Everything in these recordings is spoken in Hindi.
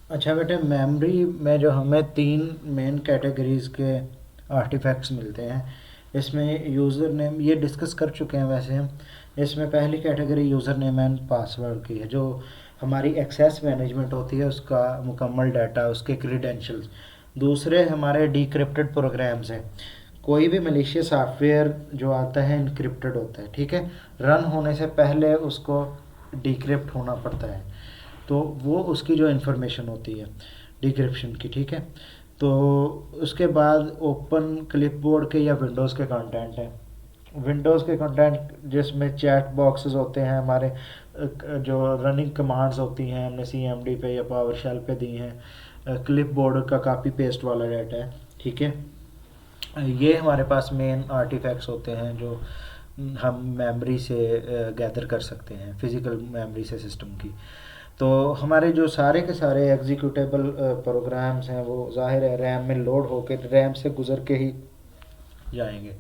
अच्छा बेटे, मेमोरी में जो हमें तीन मेन कैटेगरीज के आर्टिफैक्ट्स मिलते हैं, इसमें यूज़र नेम ये डिस्कस कर चुके हैं वैसे हम। इसमें पहली category user name and password की है, जो हमारी एक्सेस मैनेजमेंट होती है उसका मुकम्मल डाटा, उसके क्रीडेंशियल्स। दूसरे हमारे डिक्रिप्टेड प्रोग्राम्स हैं। कोई भी मलिशियस सॉफ्टवेयर जो आता है इनक्रिप्टेड होता है, ठीक है। रन होने से पहले उसको डिक्रिप्ट होना पड़ता है, तो वो उसकी जो इन्फॉर्मेशन होती है डिक्रिप्शन की, ठीक है। तो उसके बाद ओपन क्लिपबोर्ड के या विंडोज़ के कंटेंट हैं। विंडोज़ के कंटेंट जिसमें चैट बॉक्सेस होते हैं हमारे, जो रनिंग कमांड्स होती हैं हमने CMD पे या पावर शेल पे दी हैं, क्लिपबोर्ड का कॉपी पेस्ट वाला डाटा है, ठीक है। ये हमारे पास मेन आर्टिफैक्ट्स होते हैं जो हम मेमोरी से गैदर कर सकते हैं, फिज़िकल मेमोरी से सिस्टम की। तो हमारे जो सारे के सारे एग्जीक्यूटेबल प्रोग्राम्स हैं वो ज़ाहिर है रैम में लोड होकर रैम से गुज़र के ही जाएंगे।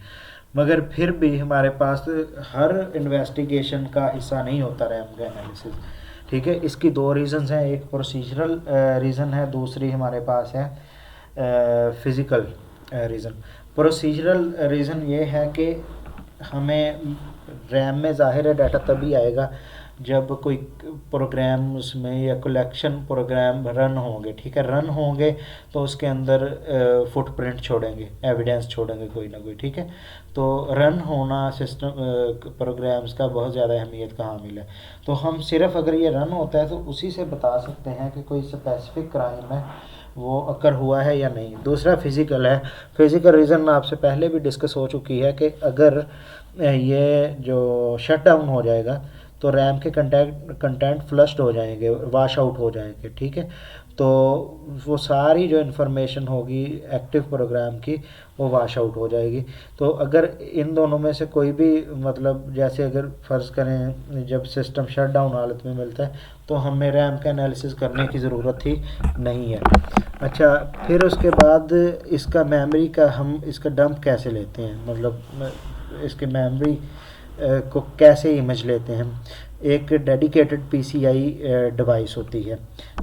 मगर फिर भी हमारे पास हर इन्वेस्टिगेशन का हिस्सा नहीं होता रैम का एनालिसिस, ठीक है। इसकी दो रीज़न्स हैं, एक प्रोसीजरल रीज़न है, दूसरी हमारे पास है फिज़िकल रीज़न। प्रोसीजरल रीज़न ये है कि हमें रैम में ज़ाहिर है डाटा तभी आएगा जब कोई प्रोग्राम उसमें या कलेक्शन प्रोग्राम रन होंगे, ठीक है। रन होंगे तो उसके अंदर फुटप्रिंट छोड़ेंगे, एविडेंस छोड़ेंगे कोई ना कोई, ठीक है। तो रन होना सिस्टम प्रोग्राम्स का बहुत ज़्यादा अहमियत का हामिल है। तो हम सिर्फ अगर ये रन होता है तो उसी से बता सकते हैं कि कोई स्पेसिफिक क्राइम है वो अकर हुआ है या नहीं। दूसरा फिज़िकल है। फिज़िकल रीज़न आपसे पहले भी डिस्कस हो चुकी है कि अगर ये जो शट डाउन हो जाएगा तो रैम के कंटेंट फ्लश्ड हो जाएंगे, वाश आउट हो जाएंगे, ठीक है। तो वो सारी जो इन्फॉर्मेशन होगी एक्टिव प्रोग्राम की वो वाश आउट हो जाएगी। तो अगर इन दोनों में से कोई भी, मतलब जैसे अगर फ़र्ज़ करें जब सिस्टम शट डाउन हालत में मिलता है तो हमें रैम का एनालिसिस करने की ज़रूरत ही नहीं है। अच्छा, फिर उसके बाद इसका मेमोरी का हम इसका डंप कैसे लेते हैं, मतलब इसके मेमोरी को कैसे इमेज लेते हैं हम। एक डेडिकेटेड PCI डिवाइस होती है,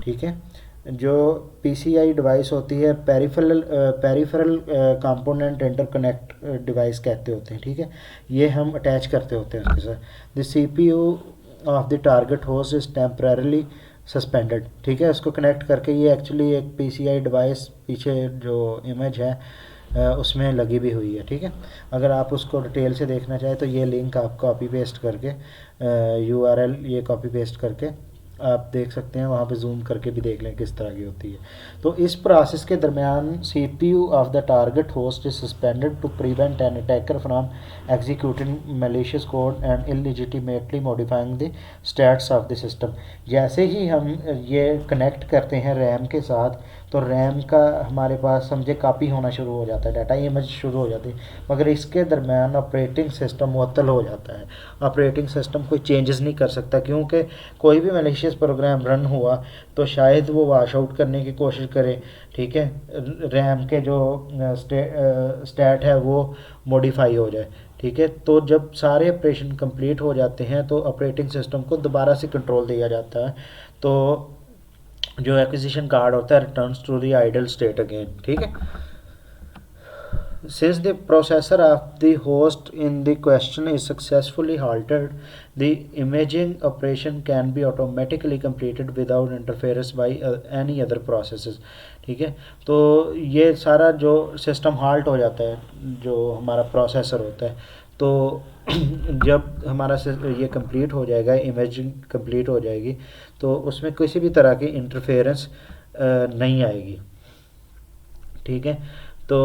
ठीक है। जो PCI डिवाइस होती है पेरिफेरल कंपोनेंट इंटरकनेक्ट डिवाइस कहते होते हैं, ठीक है। ये हम अटैच करते होते हैं उसके साथ। The CPU of the target host is temporarily suspended, ठीक है। उसको कनेक्ट करके ये एक्चुअली एक PCI डिवाइस पीछे जो इमेज है उसमें लगी भी हुई है, ठीक है। अगर आप उसको डिटेल से देखना चाहें तो ये लिंक आप कॉपी पेस्ट करके URL ये कॉपी पेस्ट करके आप देख सकते हैं, वहाँ पे जूम करके भी देख लें किस तरह की होती है। तो इस प्रोसेस के दरमियान CPU of the target host is suspended to prevent an attacker from executing malicious code and illegitimately modifying the status of the system. जैसे ही हम ये कनेक्ट करते हैं रैम के साथ तो रैम का हमारे पास समझे कापी होना शुरू हो जाता है, डाटा इमेज शुरू हो जाती है। मगर इसके दरमियान ऑपरेटिंग सिस्टम मुअत्तल हो जाता है। ऑपरेटिंग सिस्टम कोई चेंजेस नहीं कर सकता, क्योंकि कोई भी मैलिशियस प्रोग्राम रन हुआ तो शायद वो वाश आउट करने की कोशिश करे, ठीक है। रैम के जो स्टैट है वो मॉडिफाई हो जाए, ठीक है। तो जब सारे ऑपरेशन कंप्लीट हो जाते हैं तो ऑपरेटिंग सिस्टम को दोबारा से कंट्रोल दिया जाता है। तो जो एक्विजिशन कार्ड होता है returns to the idle state again, ठीक है। Since the processor of the host in the question is successfully halted, the imaging operation can be automatically completed without interference by any other processes, ठीक है। तो ये सारा जो सिस्टम हाल्ट हो जाता है जो हमारा प्रोसेसर होता है, तो जब हमारा ये कंप्लीट हो जाएगा, इमेजिंग कंप्लीट हो जाएगी, तो उसमें किसी भी तरह की इंटरफेरेंस नहीं आएगी, ठीक है। तो